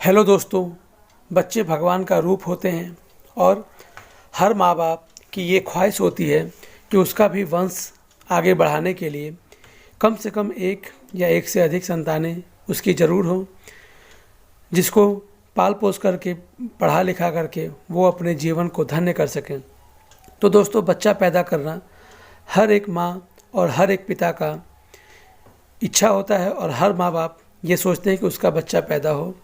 Hello दोस्तों, बच्चे भगवान का रूप होते हैं और हर माँ बाप की ये ख्वाहिश होती है कि उसका भी वंश आगे बढ़ाने के लिए कम से कम एक या एक से अधिक संतानें उसकी ज़रूर हों, जिसको पाल पोस करके पढ़ा लिखा करके वो अपने जीवन को धन्य कर सकें। तो दोस्तों, बच्चा पैदा करना हर एक माँ और हर एक पिता का इच्छा होता है और हर माँ बाप ये सोचते हैं कि उसका बच्चा पैदा हो,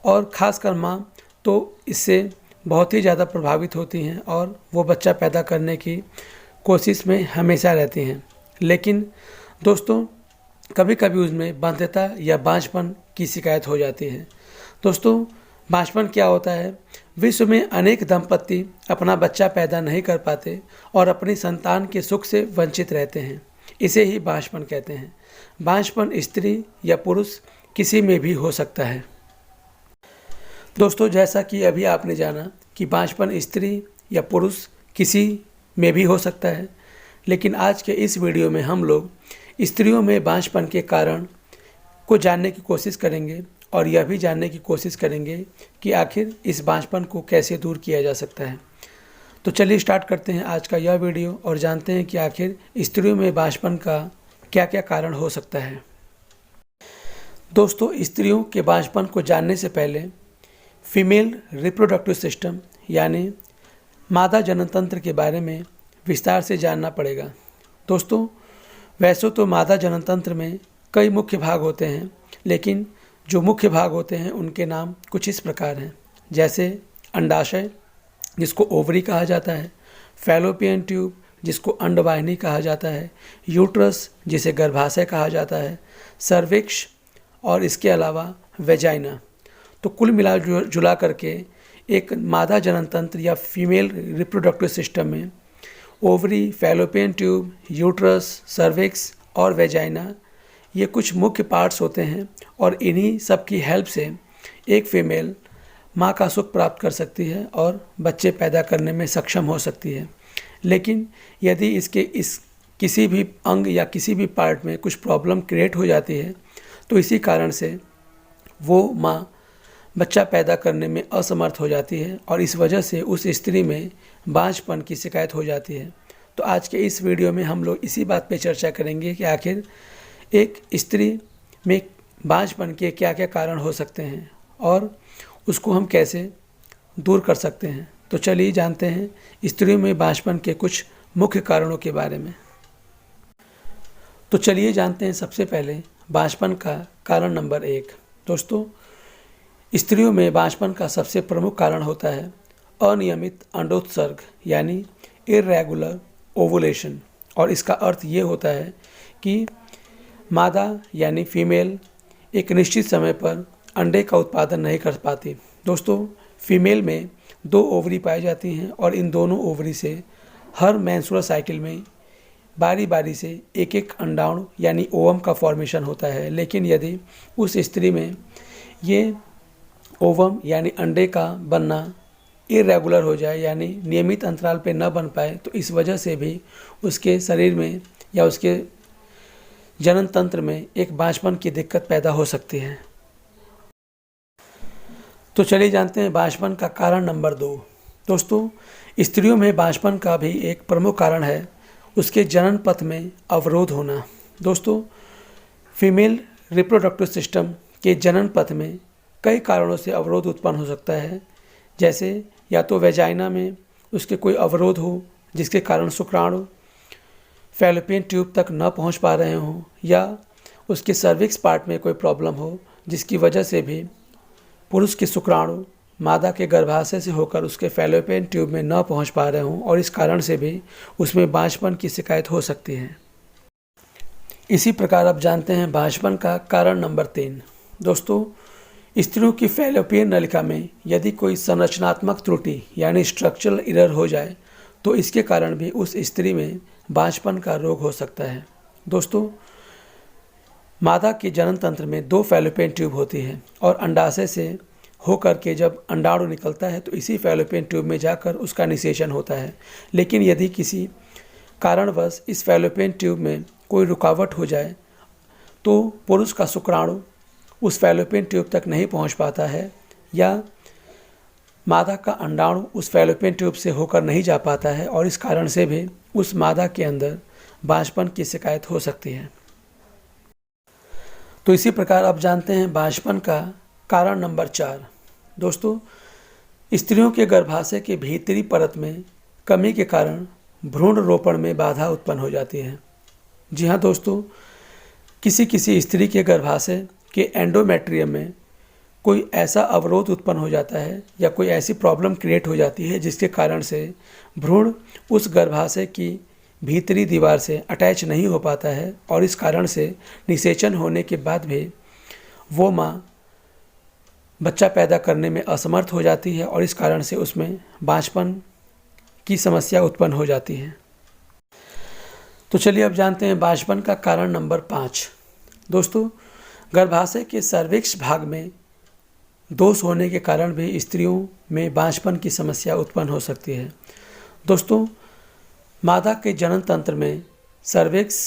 और ख़ासकर माँ तो इससे बहुत ही ज़्यादा प्रभावित होती हैं और वो बच्चा पैदा करने की कोशिश में हमेशा रहती हैं। लेकिन दोस्तों, कभी कभी उसमें बाध्यता या बांझपन की शिकायत हो जाती है। दोस्तों, बांझपन क्या होता है? विश्व में अनेक दंपति अपना बच्चा पैदा नहीं कर पाते और अपनी संतान के सुख से वंचित रहते हैं। इसे ही बांझपन कहते हैं। बांझपन स्त्री या पुरुष किसी में भी हो सकता है। दोस्तों, जैसा कि अभी आपने जाना कि बांझपन स्त्री या पुरुष किसी में भी हो सकता है, लेकिन आज के इस वीडियो में हम लोग स्त्रियों में बांझपन के कारण को जानने की कोशिश करेंगे और यह भी जानने की कोशिश करेंगे कि आखिर इस बांझपन को कैसे दूर किया जा सकता है। तो चलिए स्टार्ट करते हैं आज का यह वीडियो और जानते हैं कि आखिर स्त्रियों में बांझपन का क्या क्या कारण हो सकता है। दोस्तों, स्त्रियों के बांझपन को जानने से पहले फीमेल रिप्रोडक्टिव सिस्टम यानी मादा जननतंत्र के बारे में विस्तार से जानना पड़ेगा। दोस्तों, वैसे तो मादा जननतंत्र में कई मुख्य भाग होते हैं, लेकिन जो मुख्य भाग होते हैं उनके नाम कुछ इस प्रकार हैं, जैसे अंडाशय जिसको ओवरी कहा जाता है, फैलोपियन ट्यूब जिसको अंडवाहिनी कहा जाता है, यूट्रस जिसे गर्भाशय कहा जाता है, सर्विक्स और इसके अलावा वेजाइना। तो कुल मिला जुला करके एक मादा जननतंत्र या फीमेल रिप्रोडक्टिव सिस्टम में ovary, fallopian tube, uterus, cervix और वेजाइना ये कुछ मुख्य पार्ट्स होते हैं और इन्हीं सब की हेल्प से एक फीमेल माँ का सुख प्राप्त कर सकती है और बच्चे पैदा करने में सक्षम हो सकती है। लेकिन यदि इसके किसी भी अंग या किसी भी पार्ट में कुछ प्रॉब्लम क्रिएट हो जाती है तो इसी कारण से वो माँ बच्चा पैदा करने में असमर्थ हो जाती है और इस वजह से उस स्त्री में बांझपन की शिकायत हो जाती है। तो आज के इस वीडियो में हम लोग इसी बात पे चर्चा करेंगे कि आखिर एक स्त्री में बांझपन के क्या क्या कारण हो सकते हैं और उसको हम कैसे दूर कर सकते हैं। तो चलिए जानते हैं स्त्रियों में बांझपन के कुछ मुख्य कारणों के बारे में। तो चलिए जानते हैं सबसे पहले बांझपन का कारण नंबर 1। दोस्तों, स्त्रियों में बांझपन का सबसे प्रमुख कारण होता है अनियमित अंडोत्सर्ग यानी इर्रेगुलर ओवुलेशन। और इसका अर्थ ये होता है कि मादा यानी फीमेल एक निश्चित समय पर अंडे का उत्पादन नहीं कर पाती। दोस्तों, फीमेल में 2 ओवरी पाई जाती हैं और इन दोनों ओवरी से हर मेंस्ट्रुअल साइकिल में बारी बारी से एक एक अंडाणु यानी ओवम का फॉर्मेशन होता है। लेकिन यदि उस स्त्री में ये ओवम यानी अंडे का बनना इरेगुलर हो जाए यानी नियमित अंतराल पे न बन पाए तो इस वजह से भी उसके शरीर में या उसके जनन तंत्र में एक बांझपन की दिक्कत पैदा हो सकती है। तो चलिए जानते हैं बांझपन का कारण नंबर 2। दोस्तों, स्त्रियों में बांझपन का भी एक प्रमुख कारण है उसके जनन पथ में अवरोध होना। दोस्तों, फीमेल रिप्रोडक्टिव सिस्टम के जनन पथ में कई कारणों से अवरोध उत्पन्न हो सकता है, जैसे या तो वेजाइना में उसके कोई अवरोध हो जिसके कारण शुक्राणु फैलोपियन ट्यूब तक न पहुंच पा रहे हों, या उसके सर्विक्स पार्ट में कोई प्रॉब्लम हो जिसकी वजह से भी पुरुष के शुक्राणु मादा के गर्भाशय से होकर उसके फैलोपियन ट्यूब में न पहुंच पा रहे हों और इस कारण से भी उसमें बांझपन की शिकायत हो सकती है। इसी प्रकार अब जानते हैं बांझपन का कारण नंबर 3। दोस्तों, स्त्रियों की फैलोपियन नलिका में यदि कोई संरचनात्मक त्रुटि यानी स्ट्रक्चरल एरर हो जाए तो इसके कारण भी उस स्त्री में बांझपन का रोग हो सकता है। दोस्तों, मादा के जनन तंत्र में 2 फैलोपियन ट्यूब होती है और अंडाशय से होकर के जब अंडाणु निकलता है तो इसी फैलोपियन ट्यूब में जाकर उसका निषेचन होता है। लेकिन यदि किसी कारणवश इस फैलोपियन ट्यूब में कोई रुकावट हो जाए तो पुरुष का शुक्राणु उस फैलोपियन ट्यूब तक नहीं पहुंच पाता है या मादा का अंडाणु उस फैलोपियन ट्यूब से होकर नहीं जा पाता है और इस कारण से भी उस मादा के अंदर बांझपन की शिकायत हो सकती है। तो इसी प्रकार अब जानते हैं बांझपन का कारण नंबर 4। दोस्तों, स्त्रियों के गर्भाशय के भीतरी परत में कमी के कारण भ्रूण रोपण में बाधा उत्पन्न हो जाती है। जी हाँ दोस्तों, किसी स्त्री के गर्भाशय के एंडोमेट्रियम में कोई ऐसा अवरोध उत्पन्न हो जाता है या कोई ऐसी प्रॉब्लम क्रिएट हो जाती है जिसके कारण से भ्रूण उस गर्भाशय की भीतरी दीवार से अटैच नहीं हो पाता है और इस कारण से निषेचन होने के बाद भी वो माँ बच्चा पैदा करने में असमर्थ हो जाती है और इस कारण से उसमें बांझपन की समस्या उत्पन्न हो जाती है। तो चलिए अब जानते हैं बांझपन का कारण नंबर 5। दोस्तों, गर्भाशय के सर्विक्स भाग में दोष होने के कारण भी स्त्रियों में बांझपन की समस्या उत्पन्न हो सकती है। दोस्तों, मादा के जनन तंत्र में सर्विक्स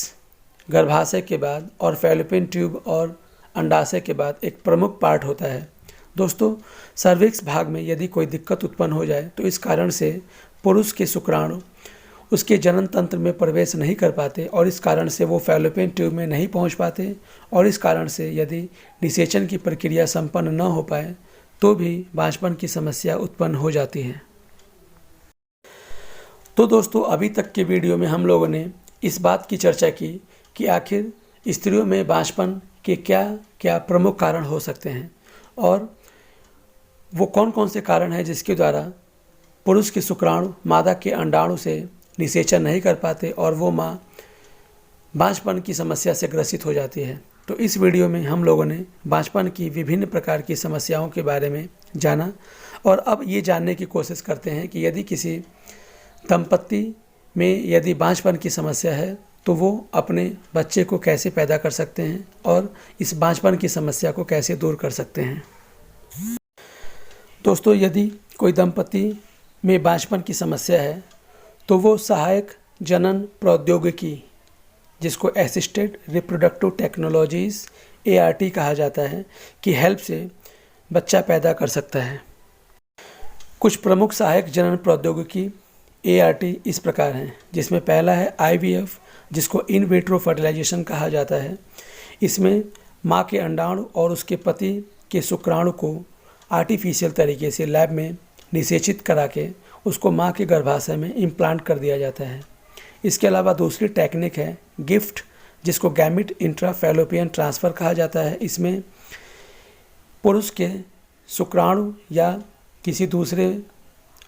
गर्भाशय के बाद और फैलोपियन ट्यूब और अंडाशय के बाद एक प्रमुख पार्ट होता है। दोस्तों, सर्विक्स भाग में यदि कोई दिक्कत उत्पन्न हो जाए तो इस कारण से पुरुष के शुक्राणु उसके जनन तंत्र में प्रवेश नहीं कर पाते और इस कारण से वो फैलोपियन ट्यूब में नहीं पहुंच पाते और इस कारण से यदि निषेचन की प्रक्रिया संपन्न न हो पाए तो भी बांझपन की समस्या उत्पन्न हो जाती है। तो दोस्तों, अभी तक के वीडियो में हम लोगों ने इस बात की चर्चा की कि आखिर स्त्रियों में बांझपन के क्या क्या प्रमुख कारण हो सकते हैं और वो कौन कौन से कारण हैं जिसके द्वारा पुरुष के शुक्राणु मादा के अंडाणु से निषेचन नहीं कर पाते और वो माँ बांझपन की समस्या से ग्रसित हो जाती है। तो इस वीडियो में हम लोगों ने बांझपन की विभिन्न प्रकार की समस्याओं के बारे में जाना और अब ये जानने की कोशिश करते हैं कि यदि किसी दंपत्ति में यदि बांझपन की समस्या है तो वो अपने बच्चे को कैसे पैदा कर सकते हैं और इस बांझपन की समस्या को कैसे दूर कर सकते हैं। दोस्तों, यदि कोई दंपत्ति में बांझपन की समस्या है तो वो सहायक जनन प्रौद्योगिकी, जिसको असिस्टेड रिप्रोडक्टिव टेक्नोलॉजीज़ ART कहा जाता है, की हेल्प से बच्चा पैदा कर सकता है। कुछ प्रमुख सहायक जनन प्रौद्योगिकी ART इस प्रकार हैं, जिसमें पहला है IVF, जिसको इन विट्रो फर्टिलाइजेशन कहा जाता है। इसमें माँ के अंडाणु और उसके पति के शुक्राणु को आर्टिफिशियल तरीके से लैब में निषेचित करा के उसको माँ के गर्भाशय में इम्प्लांट कर दिया जाता है। इसके अलावा दूसरी टेक्निक है गिफ्ट, जिसको गैमिट इंट्राफैलोपियन ट्रांसफ़र कहा जाता है। इसमें पुरुष के शुक्राणु या किसी दूसरे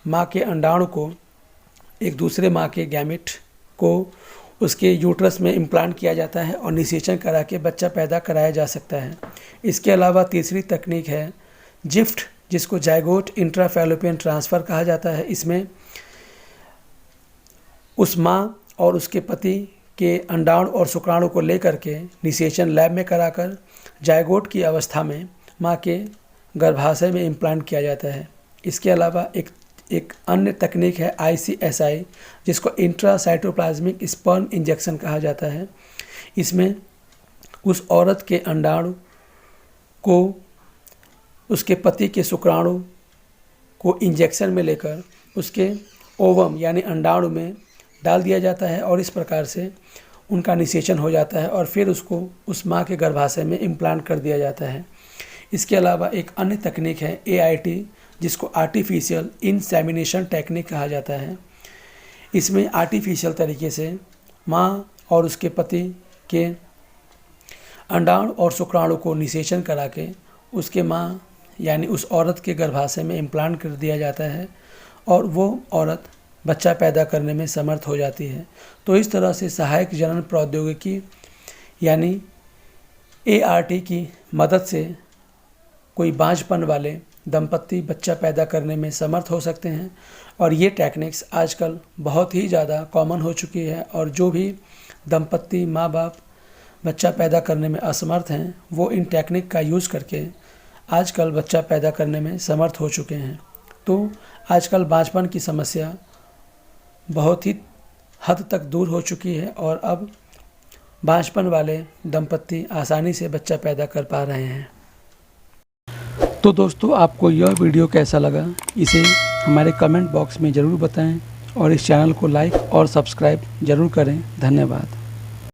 माँ के अंडाणु को एक दूसरे माँ के गैमिट को उसके यूट्रस में इम्प्लांट किया जाता है और निषेचन करा के बच्चा पैदा कराया जा सकता है। इसके अलावा तीसरी तकनीक है जिफ्ट, जिसको जायगोट इंट्राफैलोपियन ट्रांसफ़र कहा जाता है। इसमें उस माँ और उसके पति के अंडाणु और शुक्राणु को लेकर के निषेचन लैब में कराकर जायगोट की अवस्था में माँ के गर्भाशय में इम्प्लांट किया जाता है। इसके अलावा एक अन्य तकनीक है ICSI, जिसको इंट्रासाइटोप्लाज्मिक स्पर्म इंजेक्शन कहा जाता है। इसमें उस औरत के अंडाणु को उसके पति के शुक्राणु को इंजेक्शन में लेकर उसके ओवम यानी अंडाणु में डाल दिया जाता है और इस प्रकार से उनका निषेचन हो जाता है और फिर उसको उस माँ के गर्भाशय में इम्प्लांट कर दिया जाता है। इसके अलावा एक अन्य तकनीक है AIT, जिसको आर्टिफिशियल इंसेमिनेशन टेक्निक कहा जाता है। इसमें आर्टिफिशियल तरीके से माँ और उसके पति के अंडाणु और शुक्राणु को निषेचन करा के उसके माँ यानी उस औरत के गर्भाशय में इम्प्लांट कर दिया जाता है और वो औरत बच्चा पैदा करने में समर्थ हो जाती है। तो इस तरह से सहायक जनन प्रौद्योगिकी यानी ART की मदद से कोई बांझपन वाले दंपत्ति बच्चा पैदा करने में समर्थ हो सकते हैं और ये टेक्निक्स आजकल बहुत ही ज़्यादा कॉमन हो चुकी है और जो भी दंपत्ति माँ बाप बच्चा पैदा करने में असमर्थ हैं वो इन टेक्निक का यूज़ करके आजकल बच्चा पैदा करने में समर्थ हो चुके हैं। तो आजकल बांझपन की समस्या बहुत ही हद तक दूर हो चुकी है और अब बांझपन वाले दंपत्ति आसानी से बच्चा पैदा कर पा रहे हैं। तो दोस्तों, आपको यह वीडियो कैसा लगा इसे हमारे कमेंट बॉक्स में ज़रूर बताएं और इस चैनल को लाइक और सब्सक्राइब ज़रूर करें। धन्यवाद।